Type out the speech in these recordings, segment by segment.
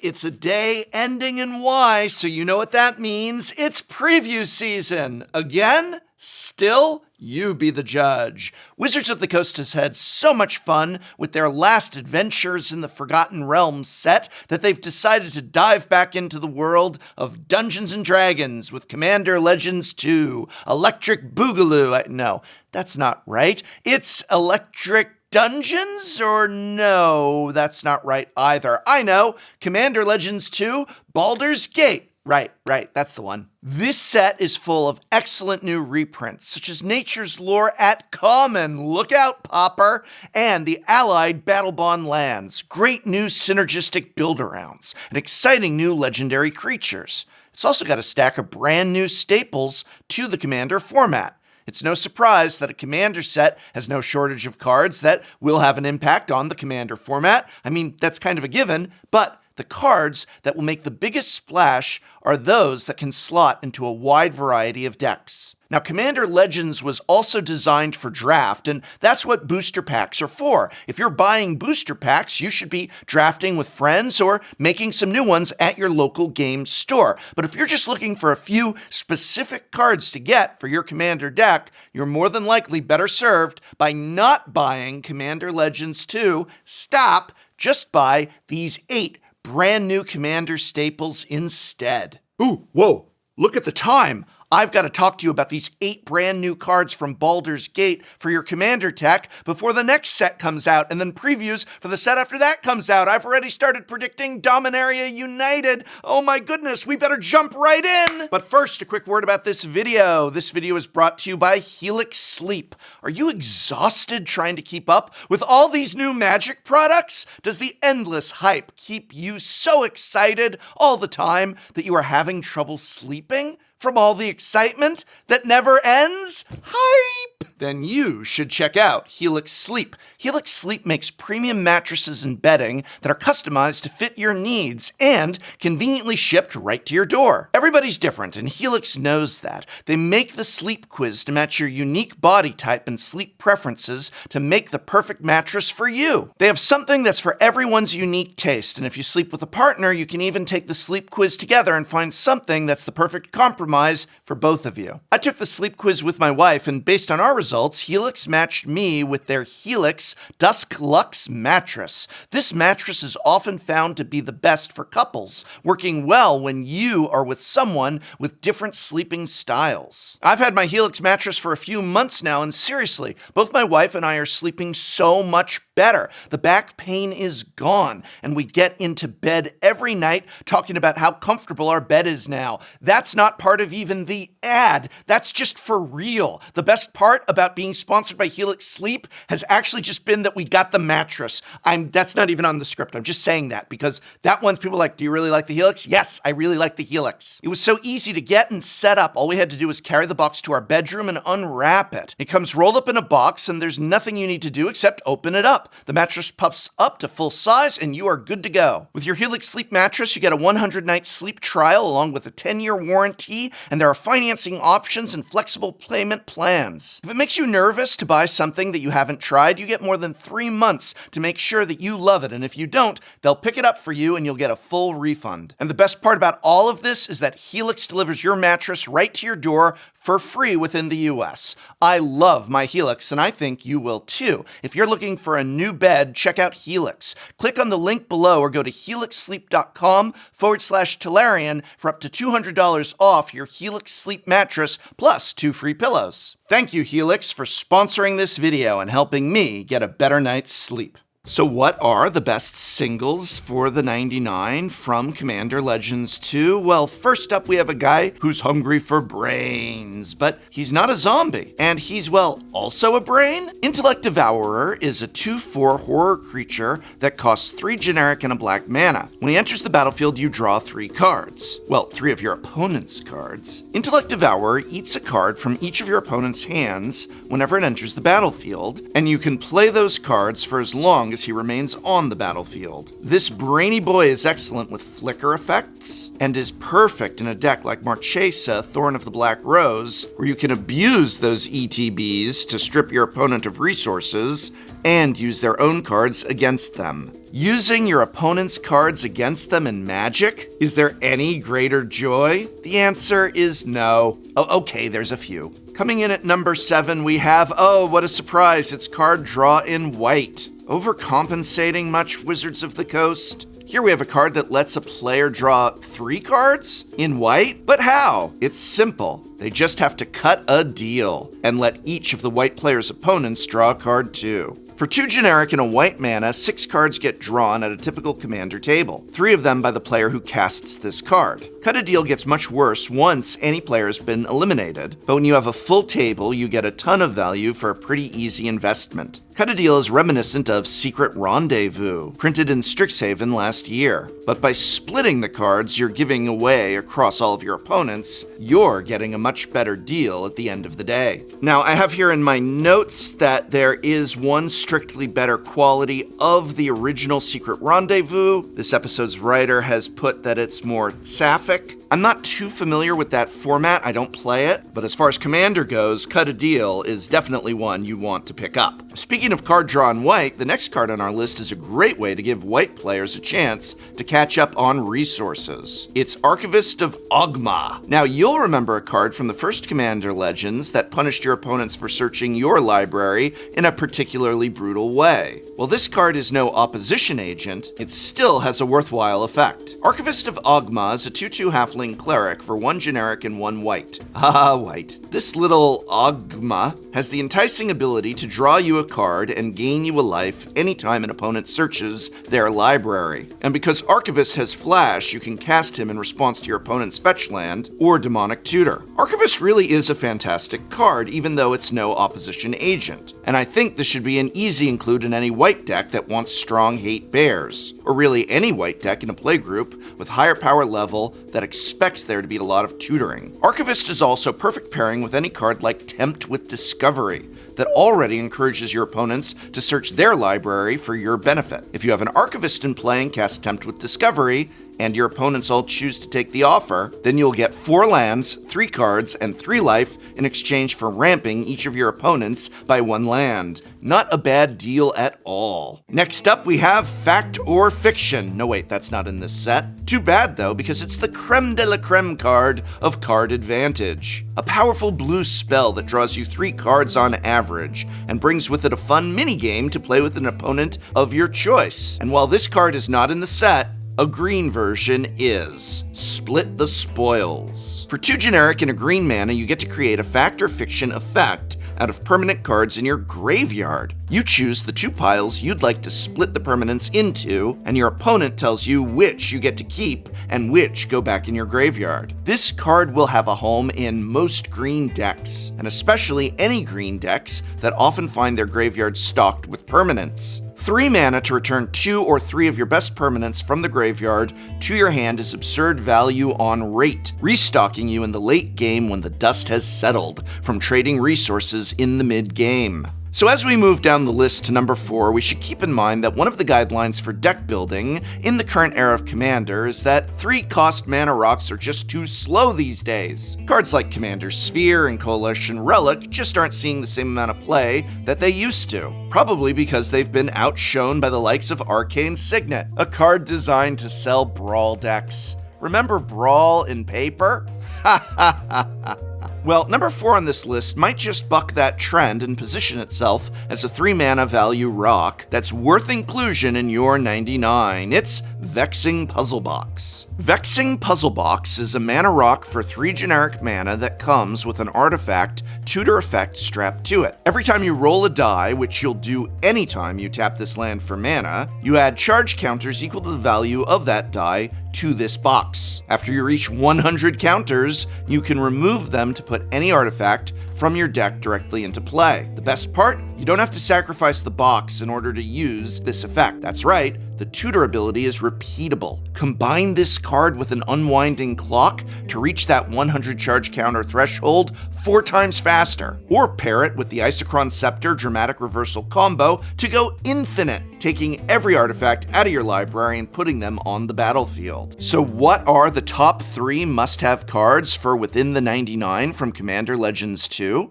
it's a day ending in Y, so you know what that means. It's preview season. Again? Still, you be the judge. Wizards of the Coast has had so much fun with their last Adventures in the Forgotten Realms set that they've decided to dive back into the world of Dungeons & Dragons with Commander Legends 2, Electric Boogaloo. No, that's not right. It's Electric Dungeons? Or no, that's not right either. I know, Commander Legends 2, Baldur's Gate. Right, that's the one. This set is full of excellent new reprints, such as Nature's Lore at Common, look out, Popper, and the Allied Battlebond lands, great new synergistic build-arounds, and exciting new legendary creatures. It's also got a stack of brand new staples to the Commander format. It's no surprise that a Commander set has no shortage of cards that will have an impact on the Commander format. I mean, that's kind of a given, but the cards that will make the biggest splash are those that can slot into a wide variety of decks. Now, Commander Legends was also designed for draft, and that's what booster packs are for. If you're buying booster packs, you should be drafting with friends or making some new ones at your local game store. But if you're just looking for a few specific cards to get for your Commander deck, you're more than likely better served by not buying Commander Legends 2. Stop, just buy these 8 brand new Commander staples instead. Ooh, whoa, look at the time. I've got to talk to you about these 8 brand new cards from Baldur's Gate for your Commander deck before the next set comes out, and then previews for the set after that comes out. I've already started predicting Dominaria United. Oh my goodness, we better jump right in. But first, a quick word about this video. This video is brought to you by Helix Sleep. Are you exhausted trying to keep up with all these new Magic products? Does the endless hype keep you so excited all the time that you are having trouble sleeping from all the excitement that never ends? Hype! Then you should check out Helix Sleep. Helix Sleep makes premium mattresses and bedding that are customized to fit your needs and conveniently shipped right to your door. Everybody's different, and Helix knows that. They make the sleep quiz to match your unique body type and sleep preferences to make the perfect mattress for you. They have something that's for everyone's unique taste, and if you sleep with a partner, you can even take the sleep quiz together and find something that's the perfect compromise for both of you. I took the sleep quiz with my wife, and based on our results, Helix matched me with their Helix Dusk Luxe mattress. This mattress is often found to be the best for couples, working well when you are with someone with different sleeping styles. I've had my Helix mattress for a few months now, and seriously, both my wife and I are sleeping so much better. The back pain is gone, and we get into bed every night talking about how comfortable our bed is now. That's not part of even the ad. That's just for real. The best part about being sponsored by Helix Sleep has actually just been that we got the mattress. That's not even on the script. I'm just saying that because that one's people like, do you really like the Helix? Yes, I really like the Helix. It was so easy to get and set up. All we had to do was carry the box to our bedroom and unwrap it. It comes rolled up in a box, and there's nothing you need to do except open it up. The mattress puffs up to full size, and you are good to go. With your Helix Sleep mattress, you get a 100-night sleep trial along with a 10-year warranty, and there are financing options and flexible payment plans. If it makes you nervous to buy something that you haven't tried, you get more than 3 months to make sure that you love it, and if you don't, they'll pick it up for you and you'll get a full refund. And the best part about all of this is that Helix delivers your mattress right to your door for free within the US. I love my Helix, and I think you will too. If you're looking for a new bed, check out Helix. Click on the link below or go to helixsleep.com/Tolarian for up to $200 off your Helix Sleep mattress plus 2 free pillows. Thank you, Helix, for sponsoring this video and helping me get a better night's sleep. So what are the best singles for the 99 from Commander Legends 2? Well, first up we have a guy who's hungry for brains, but he's not a zombie. And he's, well, also a brain? Intellect Devourer is a 2/4 horror creature that costs 3 generic and a black mana. When he enters the battlefield, you draw 3 cards. Well, 3 of your opponent's cards. Intellect Devourer eats a card from each of your opponent's hands whenever it enters the battlefield, and you can play those cards for as long as he remains on the battlefield. This brainy boy is excellent with flicker effects, and is perfect in a deck like Marchesa, Thorn of the Black Rose, where you can abuse those ETBs to strip your opponent of resources and use their own cards against them. Using your opponent's cards against them in Magic? Is there any greater joy? The answer is no. Oh, okay, there's a few. Coming in at number 7, we have, oh, what a surprise, it's card draw in white. Overcompensating much, Wizards of the Coast? Here we have a card that lets a player draw 3 cards in white, but how? It's simple. They just have to cut a deal and let each of the white player's opponents draw a card too. For 2 generic and a white mana, 6 cards get drawn at a typical commander table, 3 of them by the player who casts this card. Cut a deal gets much worse once any player has been eliminated, but when you have a full table, you get a ton of value for a pretty easy investment. Cut a Deal is reminiscent of Secret Rendezvous, printed in Strixhaven last year. But by splitting the cards you're giving away across all of your opponents, you're getting a much better deal at the end of the day. Now, I have here in my notes that there is one strictly better quality of the original Secret Rendezvous. This episode's writer has put that it's more sapphic. I'm not too familiar with that format, I don't play it, but as far as Commander goes, Cut a Deal is definitely one you want to pick up. Speaking of card draw in white, the next card on our list is a great way to give white players a chance to catch up on resources. It's Archivist of Ogma. Now, you'll remember a card from the first Commander Legends that punished your opponents for searching your library in a particularly brutal way. While this card is no opposition agent, it still has a worthwhile effect. Archivist of Ogma is a 2/2 halfling cleric for 1 generic and 1 white. White. This little Ogma has the enticing ability to draw you a card and gain you a life anytime an opponent searches their library. And because Archivist has Flash, you can cast him in response to your opponent's fetch land or demonic tutor. Archivist really is a fantastic card, even though it's no opposition agent. And I think this should be an easy include in any white deck that wants strong hate bears, or really any white deck in a playgroup with higher power level that expects there to be a lot of tutoring. Archivist is also perfect pairing with any card like Tempt with Discovery, that already encourages your opponents to search their library for your benefit. If you have an Archivist in play and cast Tempt with Discovery, and your opponents all choose to take the offer, then you'll get 4 lands, 3 cards, and 3 life in exchange for ramping each of your opponents by 1 land. Not a bad deal at all. Next up, we have Fact or Fiction. No, wait, that's not in this set. Too bad, though, because it's the creme de la creme card of Card Advantage. A powerful blue spell that draws you 3 cards on average, and brings with it a fun minigame to play with an opponent of your choice. And while this card is not in the set, a green version is. Split the Spoils. For 2 generic and a green mana, you get to create a Fact or Fiction effect out of permanent cards in your graveyard. You choose the 2 piles you'd like to split the permanents into, and your opponent tells you which you get to keep and which go back in your graveyard. This card will have a home in most green decks, and especially any green decks that often find their graveyard stocked with permanents. 3 mana to return 2 or 3 of your best permanents from the graveyard to your hand is absurd value on rate, restocking you in the late game when the dust has settled from trading resources in the mid-game. So as we move down the list to number 4, we should keep in mind that one of the guidelines for deck building in the current era of Commander is that 3-cost mana rocks are just too slow these days. Cards like Commander Sphere and Coalition Relic just aren't seeing the same amount of play that they used to. Probably because they've been outshone by the likes of Arcane Signet, a card designed to sell Brawl decks. Remember Brawl in paper? Ha ha ha ha. Well, number 4 on this list might just buck that trend and position itself as a 3-mana value rock that's worth inclusion in your 99. It's Vexing Puzzle Box. Vexing Puzzle Box is a mana rock for 3 generic mana that comes with an artifact tutor effect strapped to it. Every time you roll a die, which you'll do anytime you tap this land for mana, you add charge counters equal to the value of that die to this box. After you reach 100 counters, you can remove them to put any artifact from your deck directly into play. The best part? You don't have to sacrifice the box in order to use this effect. That's right, the tutor ability is repeatable. Combine this card with an unwinding clock to reach that 100 charge counter threshold 4 times faster. Or pair it with the Isochron Scepter Dramatic Reversal combo to go infinite, taking every artifact out of your library and putting them on the battlefield. So what are the top 3 must-have cards for Within the 99 from Commander Legends 2?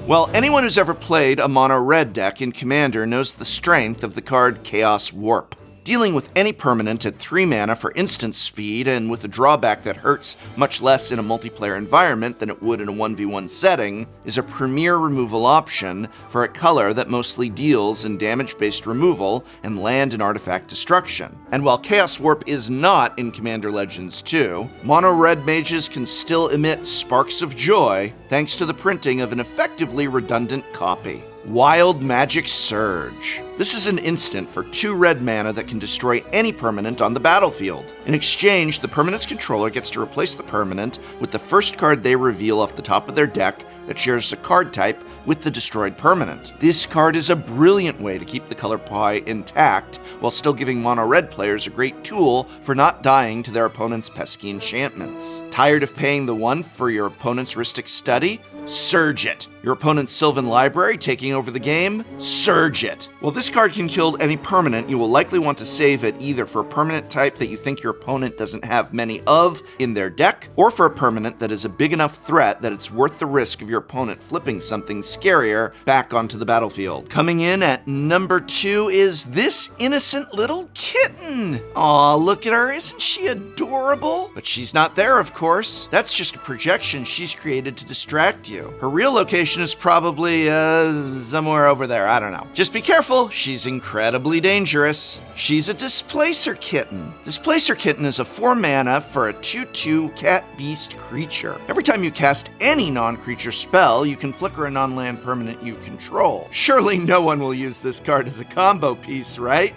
Well, anyone who's ever played a mono-red deck in Commander knows the strength of the card Chaos Warp. Dealing with any permanent at 3 mana for instant speed and with a drawback that hurts much less in a multiplayer environment than it would in a 1v1 setting is a premier removal option for a color that mostly deals in damage-based removal and land and artifact destruction. And while Chaos Warp is not in Commander Legends 2, mono-red mages can still emit sparks of joy thanks to the printing of an effectively redundant copy. Wild Magic Surge. This is an instant for 2 red mana that can destroy any permanent on the battlefield. In exchange, the permanent's controller gets to replace the permanent with the first card they reveal off the top of their deck that shares a card type with the destroyed permanent. This card is a brilliant way to keep the color pie intact while still giving mono-red players a great tool for not dying to their opponent's pesky enchantments. Tired of paying the 1 for your opponent's Rhystic Study? Surge it. Your opponent's Sylvan Library taking over the game? Surge it. While this card can kill any permanent, you will likely want to save it either for a permanent type that you think your opponent doesn't have many of in their deck, or for a permanent that is a big enough threat that it's worth the risk of your opponent flipping something scarier back onto the battlefield. Coming in at number 2 is this innocent little kitten. Aw, look at her, isn't she adorable? But she's not there, of course. That's just a projection she's created to distract you. Her real location is probably, somewhere over there, I don't know. Just be careful, she's incredibly dangerous. She's a Displacer Kitten. Displacer Kitten is a 4 mana for a 2/2 cat beast creature. Every time you cast any non-creature spell, you can flicker a non-land permanent you control. Surely no one will use this card as a combo piece, right?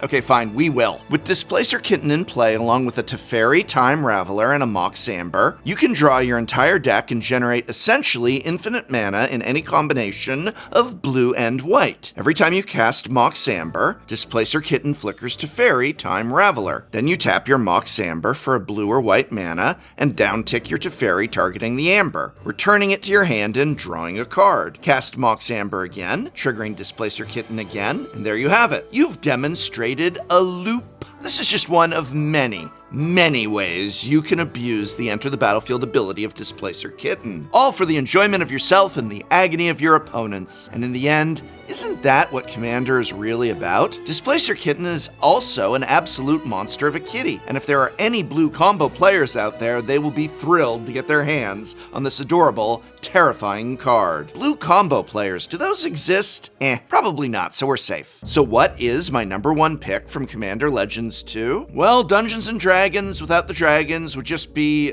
Okay, fine, we will. With Displacer Kitten in play, along with a Teferi, Time Raveler, and a Mox Amber, you can draw your entire deck and generate essentially infinite mana in any combination of blue and white. Every time you cast Mox Amber, Displacer Kitten flickers Teferi, Time Raveler. Then you tap your Mox Amber for a blue or white mana and downtick your Teferi targeting the Amber, returning it to your hand and drawing a card. Cast Mox Amber again, triggering Displacer Kitten again, and there you have it. You've demonstrated a loop. This is just one of many ways you can abuse the Enter the Battlefield ability of Displacer Kitten, all for the enjoyment of yourself and the agony of your opponents. And in the end, isn't that what Commander is really about? Displacer Kitten is also an absolute monster of a kitty, and if there are any blue combo players out there, they will be thrilled to get their hands on this adorable, terrifying card. Blue combo players, do those exist? Probably not, so we're safe. So what is my number 1 pick from Commander Legends 2? Well, Dungeons and Dragons without the dragons would just be,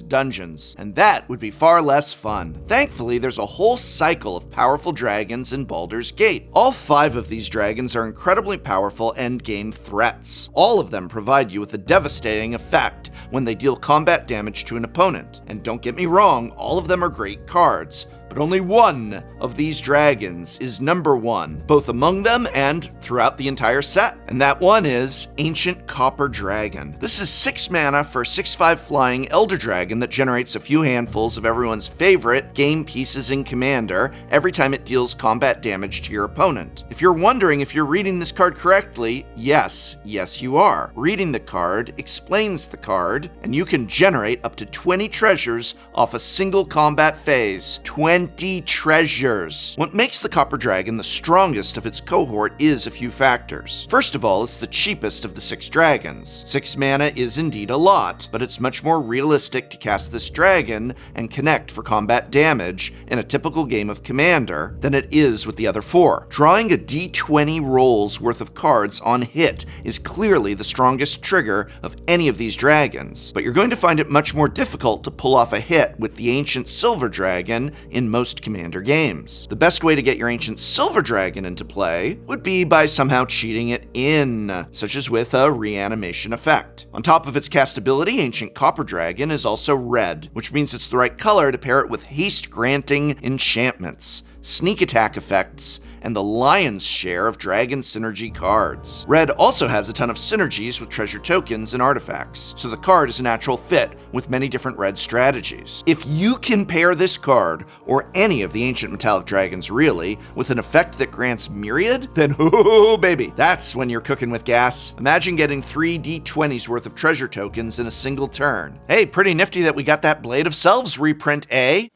dungeons, and that would be far less fun. Thankfully, there's a whole cycle of powerful dragons in Baldur's Gate. All 5 of these dragons are incredibly powerful endgame threats. All of them provide you with a devastating effect when they deal combat damage to an opponent. And don't get me wrong, all of them are great cards, but only one of these dragons is number 1, both among them and throughout the entire set. And that one is Ancient Copper Dragon. This is 6 mana for a 6/5 flying Elder Dragon that generates a few handfuls of everyone's favorite game pieces in Commander every time it deals combat damage to your opponent. If you're wondering if you're reading this card correctly, yes you are. Reading the card explains the card, and you can generate up to 20 treasures off a single combat phase. 20 treasures. What makes the Copper Dragon the strongest of its cohort is a few factors. First of all, it's the cheapest of the 6 dragons. 6 mana is indeed a lot, but it's much more realistic to cast this dragon and connect for combat damage in a typical game of Commander than it is with the other 4. Drawing a d20 rolls worth of cards on hit is clearly the strongest trigger of any of these dragons, but you're going to find it much more difficult to pull off a hit with the Ancient Silver Dragon in most Commander games. The best way to get your Ancient Silver Dragon into play would be by somehow cheating it in, such as with a reanimation effect. On top of its castability, Ancient Copper Dragon is also also red, which means it's the right color to pair it with haste-granting enchantments, sneak attack effects, and the lion's share of dragon synergy cards. Red also has a ton of synergies with treasure tokens and artifacts, so the card is a natural fit with many different red strategies. If you can pair this card, or any of the ancient metallic dragons really, with an effect that grants Myriad, then oh baby, that's when you're cooking with gas. Imagine getting 3 D20s worth of treasure tokens in a single turn. Hey, pretty nifty that we got that Blade of Selves reprint, eh?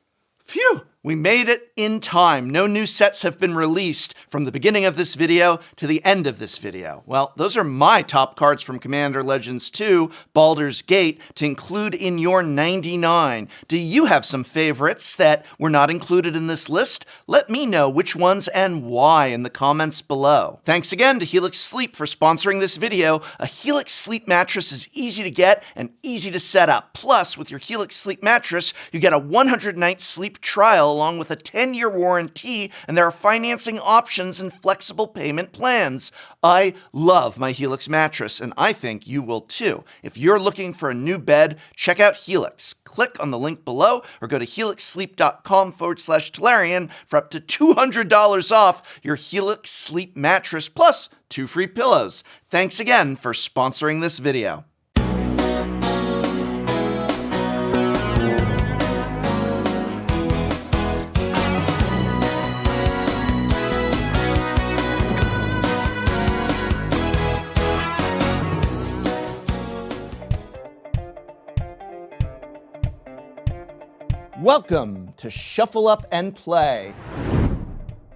Phew! We made it in time. No new sets have been released from the beginning of this video to the end of this video. Well, those are my top cards from Commander Legends 2, Baldur's Gate, to include in your 99. Do you have some favorites that were not included in this list? Let me know which ones and why in the comments below. Thanks again to Helix Sleep for sponsoring this video. A Helix Sleep mattress is easy to get and easy to set up. Plus, with your Helix Sleep mattress, you get a 100-night sleep trial along with a 10-year warranty, and there are financing options and flexible payment plans. I love my Helix mattress, and I think you will too. If you're looking for a new bed, check out Helix. Click on the link below or go to helixsleep.com/Tolarian for up to $200 off your Helix Sleep mattress plus 2 free pillows. Thanks again for sponsoring this video. Welcome to Shuffle Up and Play.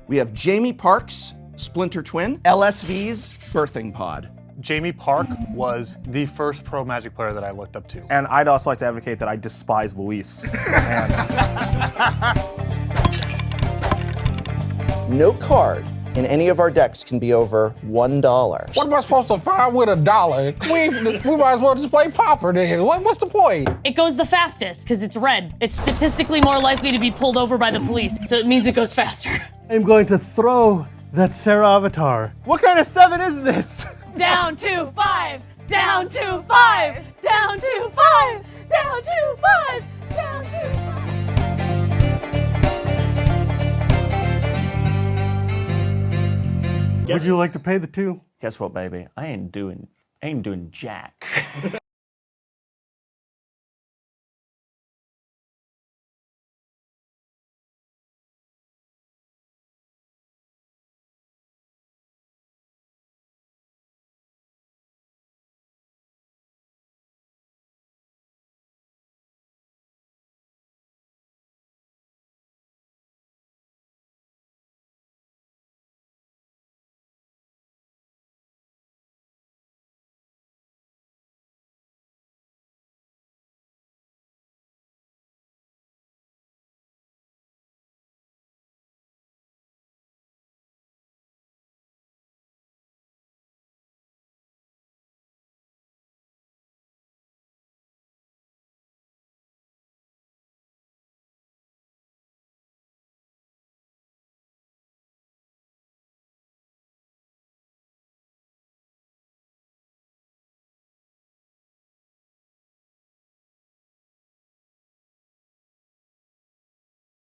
We have Jamie Park's Splinter Twin, LSV's Birthing Pod. Jamie Park was the first pro Magic player that I looked up to. And I'd also like to advocate that I despise Luis. No card in any of our decks can be over $1. What am I supposed to find with $1? We might as well just play Popper then. What's the point? It goes the fastest because it's red. It's statistically more likely to be pulled over by the police, so it means it goes faster. I'm going to throw that Sarah avatar. What kind of 7 is this? Down to 5, down to 5, down to 5, down to 5, down to 5. Would you like to pay the 2? Guess what, baby? I ain't doing jack.